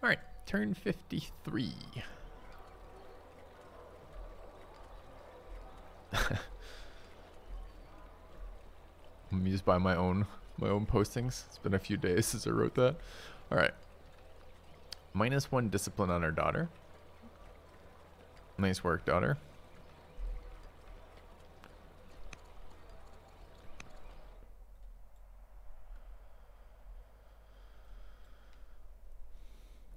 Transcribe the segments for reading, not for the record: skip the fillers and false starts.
All right, turn 53. I'm amused by my own postings. It's been a few days since I wrote that. All right. -1 discipline on our daughter. Nice work, daughter.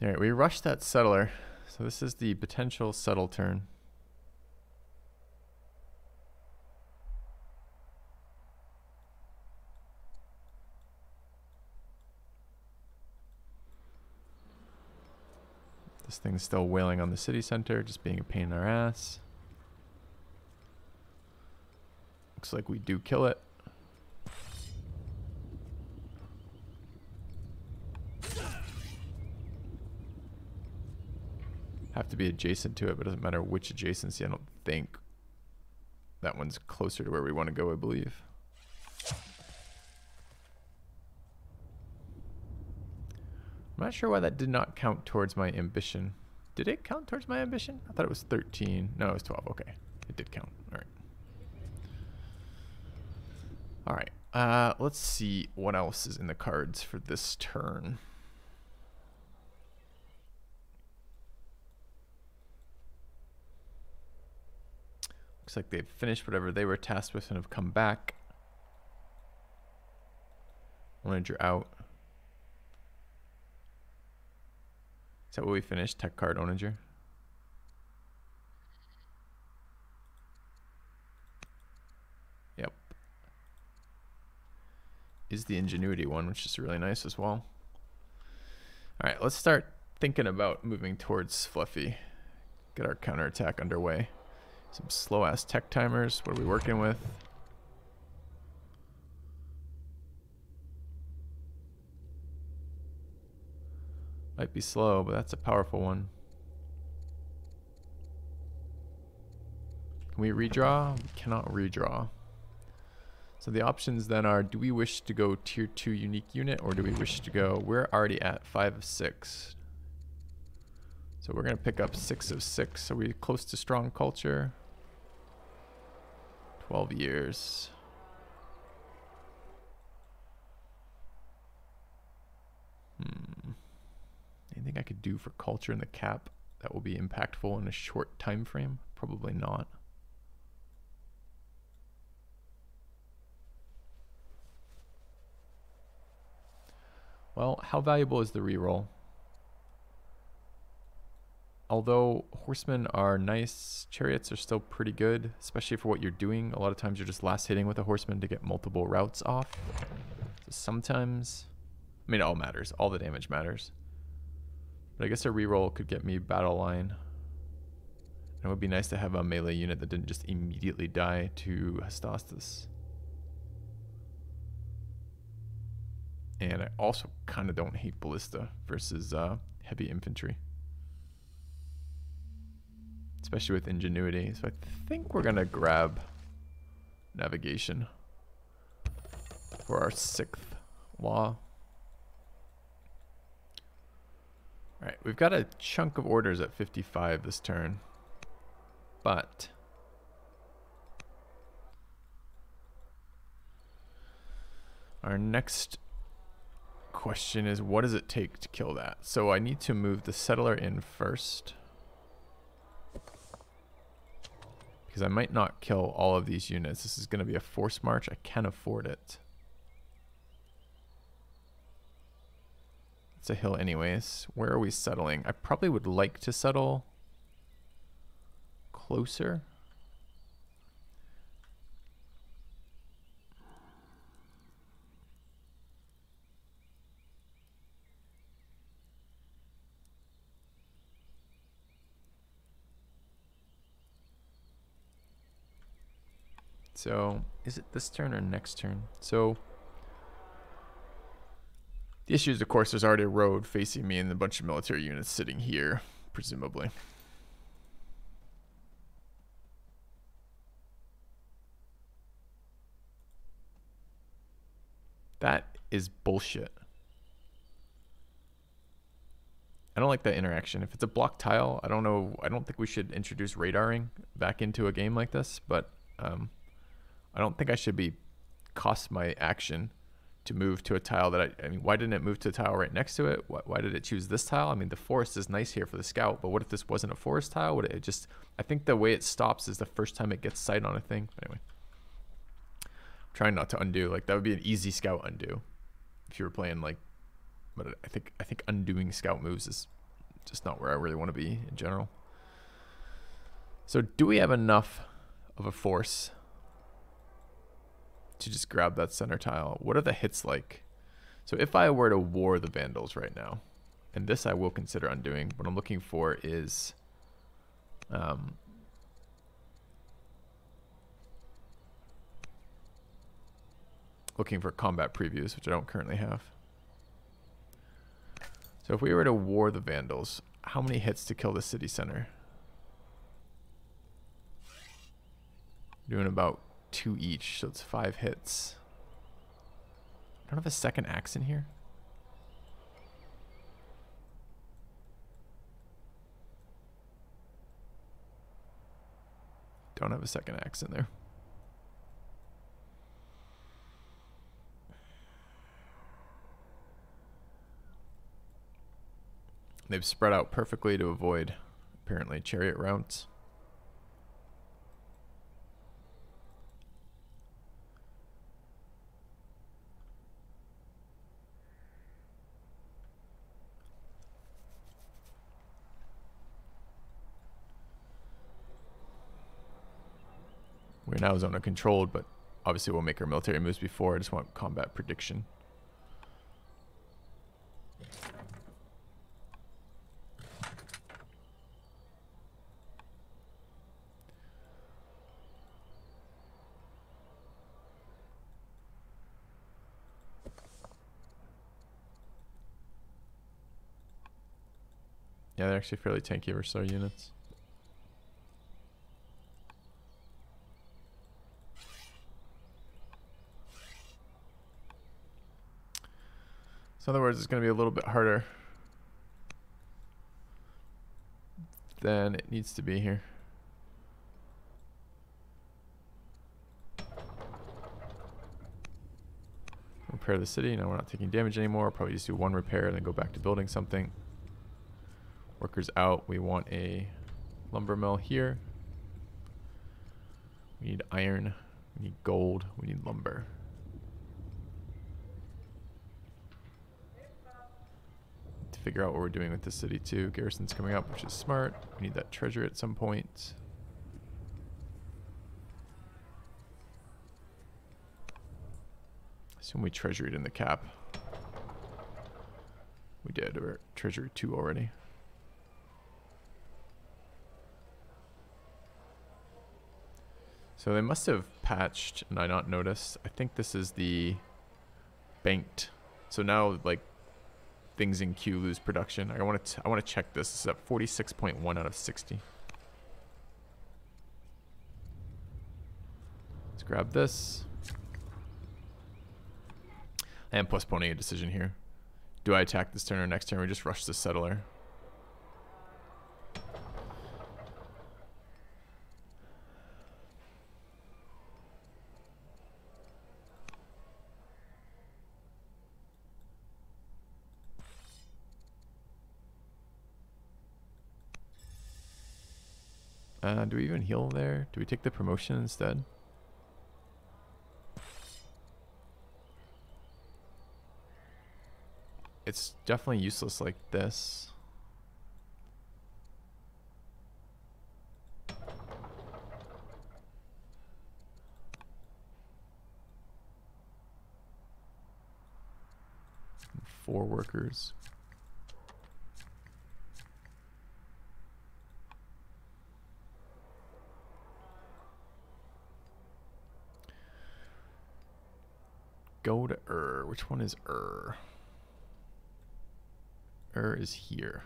All right, we rushed that settler. So this is the potential settle turn. This thing's still wailing on the city center, just being a pain in our ass. Looks like we do kill it. Have to be adjacent to it, but it doesn't matter which adjacency. I don't think that one's closer to where we want to go, I believe. I'm not sure why that did not count towards my ambition. Did it count towards my ambition? I thought it was 13. No, it was 12. Okay. It did count. All right. All right. Let's see what else is in the cards for this turn. Looks like they've finished whatever they were tasked with and have come back. Onager out. Is that what we finished? Tech card Onager. Yep. Is the ingenuity one, which is really nice as well. All right, let's start thinking about moving towards Fluffy. Get our counterattack underway. Some slow ass tech timers. What are we working with? Might be slow, but that's a powerful one. Can we redraw? We cannot redraw. So the options then are, do we wish to go tier 2 unique unit, or do we wish to go, we're already at 5 of 6. So we're gonna pick up 6 of 6. Are we close to strong culture? 12 years. Anything I could do for culture in the cap that will be impactful in a short time frame? Probably not. Well, how valuable is the reroll? Although horsemen are nice, chariots are still pretty good, especially for what you're doing. A lot of times you're just last hitting with a horseman to get multiple routes off. So sometimes, I mean, it all matters. All the damage matters. But I guess a reroll could get me battle line. And it would be nice to have a melee unit that didn't just immediately die to Hestastus. And I also kind of don't hate ballista versus heavy infantry. Especially with ingenuity. So I think we're going to grab navigation for our 6th law. Alright, we've got a chunk of orders at 55 this turn. But our next question is, what does it take to kill that? So I need to move the settler in first, because I might not kill all of these units. This is going to be a force march. I can afford it. It's a hill anyways. Where are we settling? I probably would like to settle closer. So, is it this turn or next turn? So, the issue is, of course, there's already a road facing me and a bunch of military units sitting here, presumably. That is bullshit. I don't like that interaction. If it's a block tile, I don't know. I don't think we should introduce radaring back into a game like this, but I don't think I should be cost my action to move to a tile that I mean, why didn't it move to a tile right next to it? Why did it choose this tile? I mean, the forest is nice here for the scout, but what if this wasn't a forest tile? Would it just, I think the way it stops is the first time it gets sight on a thing. Anyway, I'm trying not to undo. Like, that would be an easy scout undo if you were playing like, but I think undoing scout moves is just not where I really want to be in general. So do we have enough of a force to just grab that center tile? What are the hits like? So if I were to war the Vandals right now, and this I will consider undoing, what I'm looking for is looking for combat previews, which I don't currently have. So if we were to war the Vandals, how many hits to kill the city center? Doing about 2 each, so it's 5 hits. I don't have a second axe in here. Don't have a second axe in there. They've spread out perfectly to avoid, apparently, chariot routes. We're now zone controlled, but obviously we'll make our military moves before. I just want combat prediction. Yeah, they're actually fairly tanky versus our units. So in other words, it's going to be a little bit harder than it needs to be here. Repair the city. Now we're not taking damage anymore. We'll probably just do 1 repair and then go back to building something. Workers out. We want a lumber mill here. We need iron. We need gold. We need lumber. To figure out what we're doing with the city too. Garrison's coming up, which is smart. We need that treasure at some point. Assume we treasured in the cap. We did. We're at treasury 2 already. So they must have patched and I not noticed. I think this is the banked. So now like things in queue lose production. I want to check this. This is at 46.1 out of 60. Let's grab this. I am postponing a decision here. Do I attack this turn or next turn? We just rush the settler. Do we even heal there? Do we take the promotion instead? It's definitely useless like this. Four workers. Go to Which one is is here.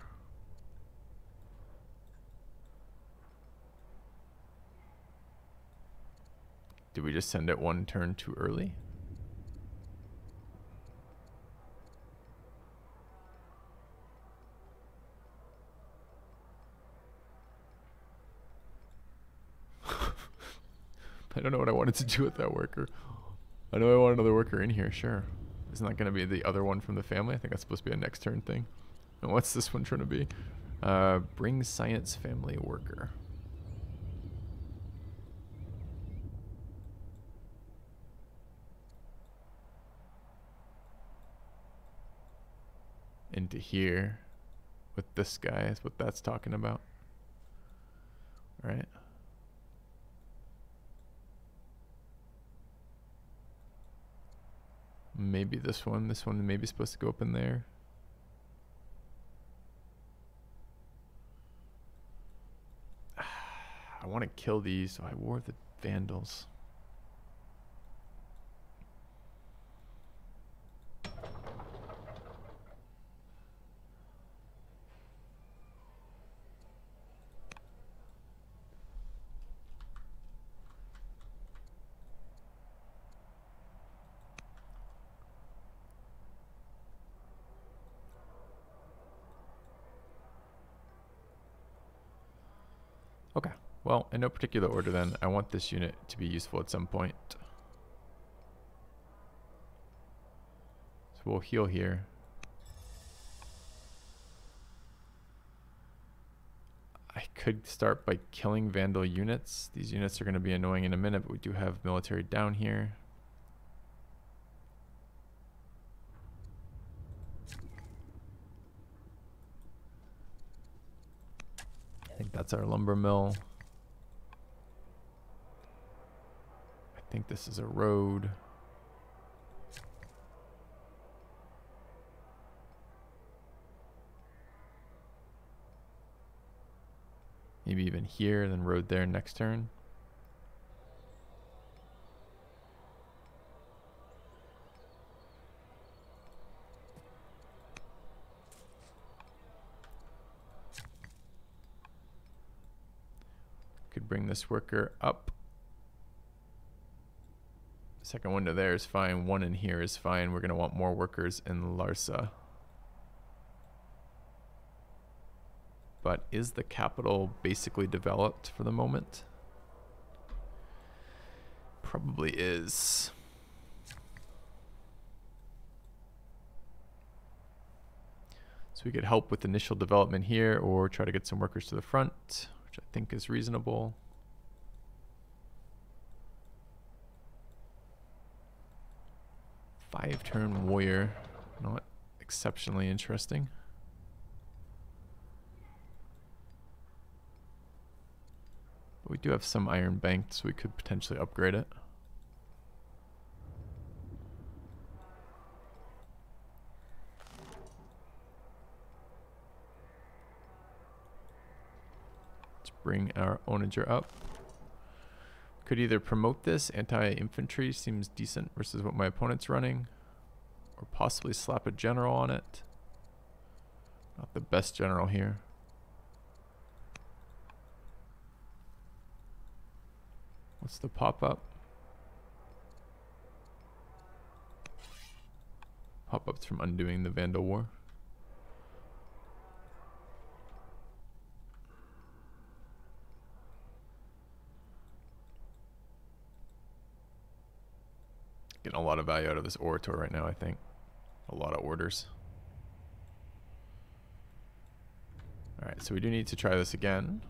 Did we just send it 1 turn too early? I don't know what I wanted to do with that worker. I know I want another worker in here, sure. Isn't that going to be the other one from the family? I think that's supposed to be a next turn thing. And what's this one trying to be? Bring science family worker. Into here with this guy is what that's talking about. Right? Maybe this one. This one maybe supposed to go up in there. I want to kill these, so I wore the vandals. Okay, well, in no particular order then, I want this unit to be useful at some point. So we'll heal here. I could start by killing Vandal units. These units are going to be annoying in a minute, but we do have military down here. I think that's our lumber mill. I think this is a road. Maybe even here, then road there next turn. Could bring this worker up. Second window there is fine. One in here is fine. We're going to want more workers in Larsa. But is the capital basically developed for the moment? Probably is. So we could help with initial development here or try to get some workers to the front, which I think is reasonable. Five-turn warrior, not exceptionally interesting. But we do have some iron banked, so we could potentially upgrade it. Let's bring our onager up. Could either promote this, anti-infantry seems decent versus what my opponent's running, or possibly slap a general on it. Not the best general here. What's the pop-up? Pop-ups from undoing the Vandal War. Getting a lot of value out of this Orator right now, I think. A lot of orders. Alright, so we do need to try this again.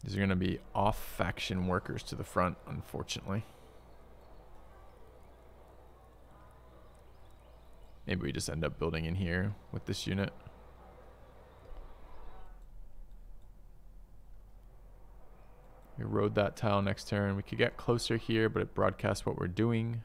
These are going to be off-faction workers to the front, unfortunately. Maybe we just end up building in here with this unit. We road that tile next turn. We could get closer here, but it broadcasts what we're doing.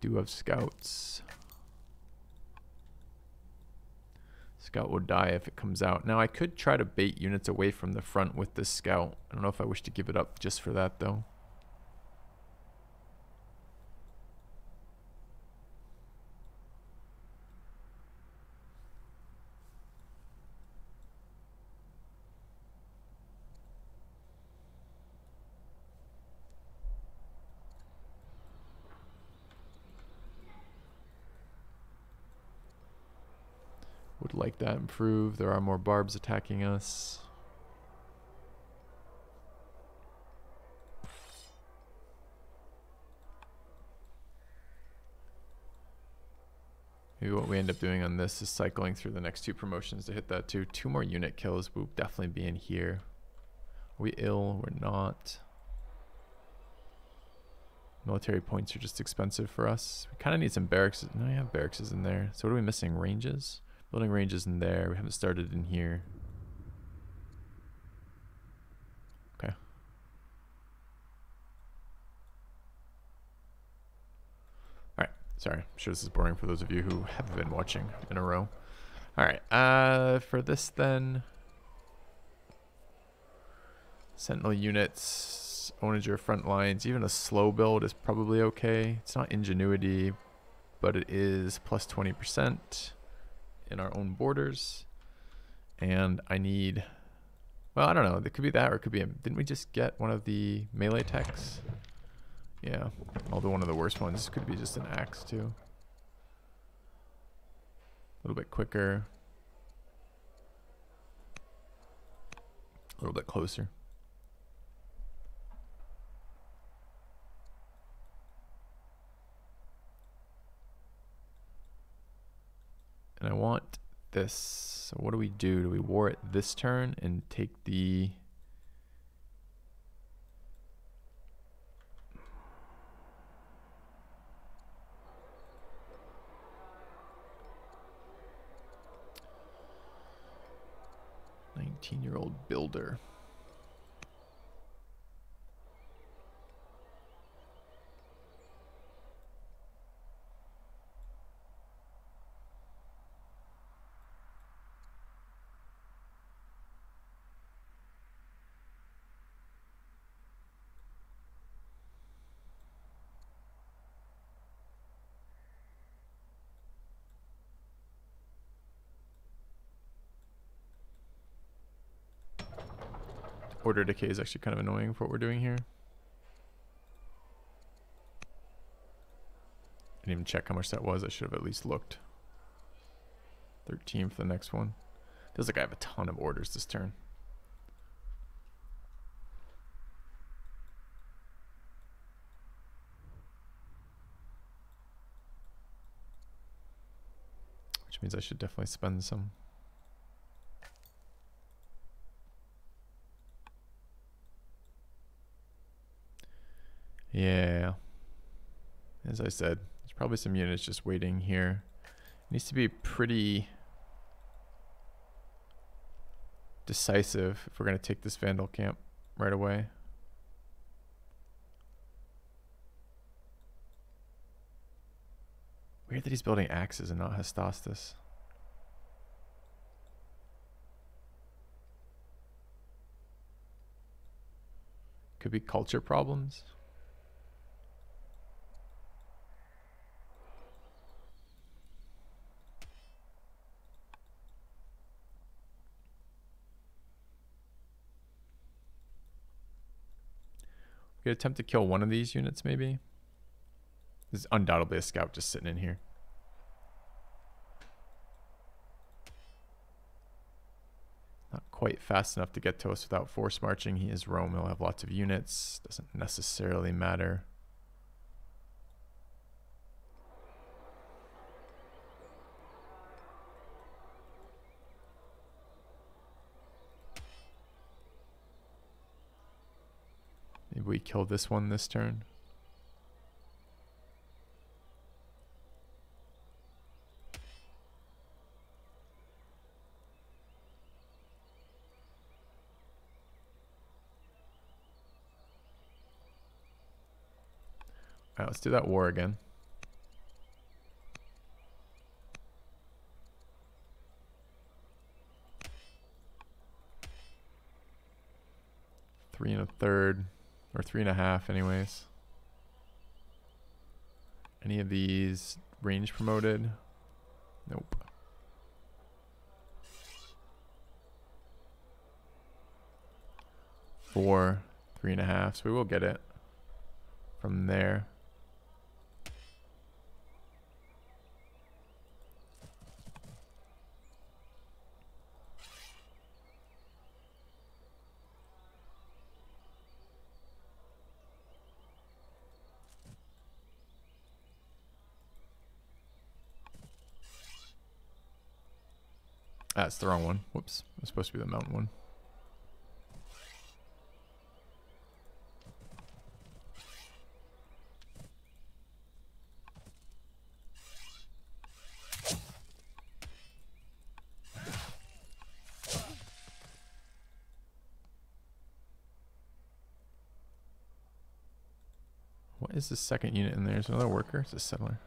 Do have scouts. Scout will die if it comes out. Now I could try to bait units away from the front with this scout. I don't know if I wish to give it up just for that though. Would like that improved. There are more barbs attacking us. Maybe what we end up doing on this is cycling through the next 2 promotions to hit that too. 2 more unit kills will definitely be in here. Are we ill? We're not. Military points are just expensive for us. We kind of need some barracks. No, we have barracks in there. So what are we missing? Ranges? Building ranges in there. We haven't started in here. Okay. Alright. Sorry. I'm sure this is boring for those of you who haven't been watching in a row. Alright. For this then. Sentinel units. Onager front lines. Even a slow build is probably okay. It's not ingenuity, but it is plus 20%. In our own borders. And I need, well, I don't know, it could be that or it could be didn't we just get one of the melee techs? Yeah, although one of the worst ones could be just an axe too. A little bit quicker, a little bit closer. And I want this. So what do we do? Do we war it this turn and take the... "19-year-old builder." Order decay is actually kind of annoying for what we're doing here. I didn't even check how much that was. I should have at least looked. 13 for the next one. Feels like I have a ton of orders this turn. Which means I should definitely spend some. Yeah. As I said, there's probably some units just waiting here. It needs to be pretty decisive if we're going to take this Vandal camp right away. Weird that he's building axes and not Hestastus. Could be culture problems. We could attempt to kill one of these units maybe. There's undoubtedly a scout just sitting in here. Not quite fast enough to get to us without force marching. He is Rome. He'll have lots of units. Doesn't necessarily matter. Maybe we kill this one this turn. Alright, let's do that war again. 1/3 or 3.5 anyways. Any of these range promoted? Nope. Four, 3.5. So we will get it from there. That's the wrong one. Whoops. It was supposed to be the mountain one. What is the second unit in there? Is another worker? It's a settler.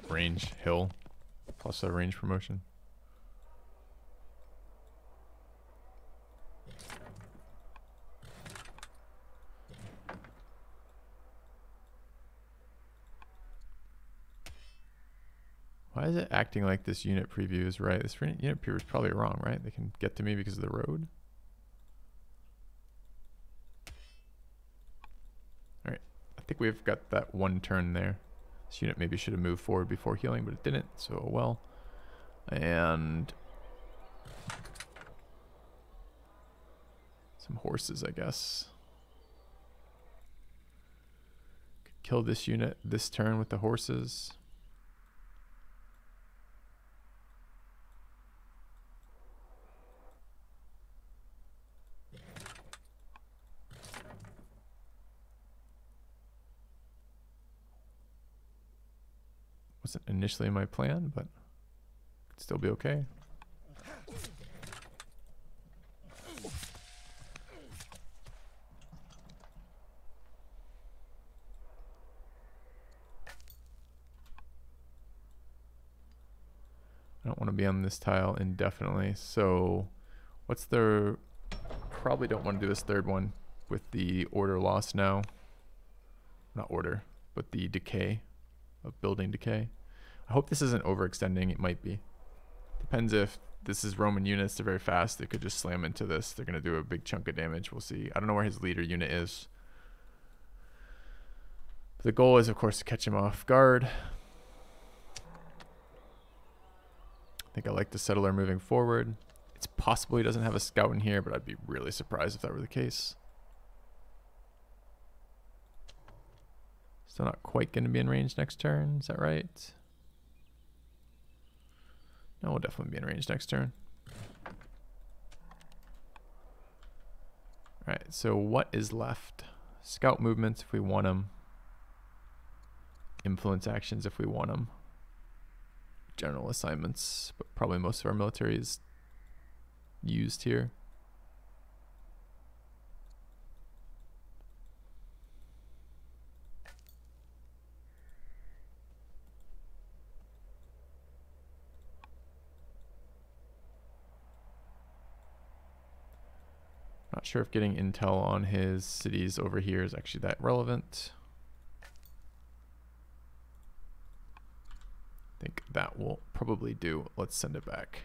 Range hill plus a range promotion. Why is it acting like this unit preview is right? This unit preview is probably wrong, right? They can get to me because of the road. All right, I think we've got that one turn there. This unit maybe should have moved forward before healing, but it didn't, so well. And some horses, I guess. Could kill this unit this turn with the horses. Wasn't initially my plan, but could still be okay. I don't want to be on this tile indefinitely, so what's the... Probably don't want to do this third one with the order loss now. Not order, but the decay of building decay. I hope this isn't overextending. It might be. Depends if this is Roman units. They're very fast. They could just slam into this. They're going to do a big chunk of damage. We'll see. I don't know where his leader unit is. But the goal is, of course, to catch him off guard. I think I like the settler moving forward. It's possible he doesn't have a scout in here, but I'd be really surprised if that were the case. Still not quite going to be in range next turn. Is that right? No, we'll definitely be in range next turn. Alright, so what is left? Scout movements if we want them. Influence actions if we want them. General assignments, but probably most of our military is used here. Not sure if getting intel on his cities over here is actually that relevant. I think that will probably do. Let's send it back.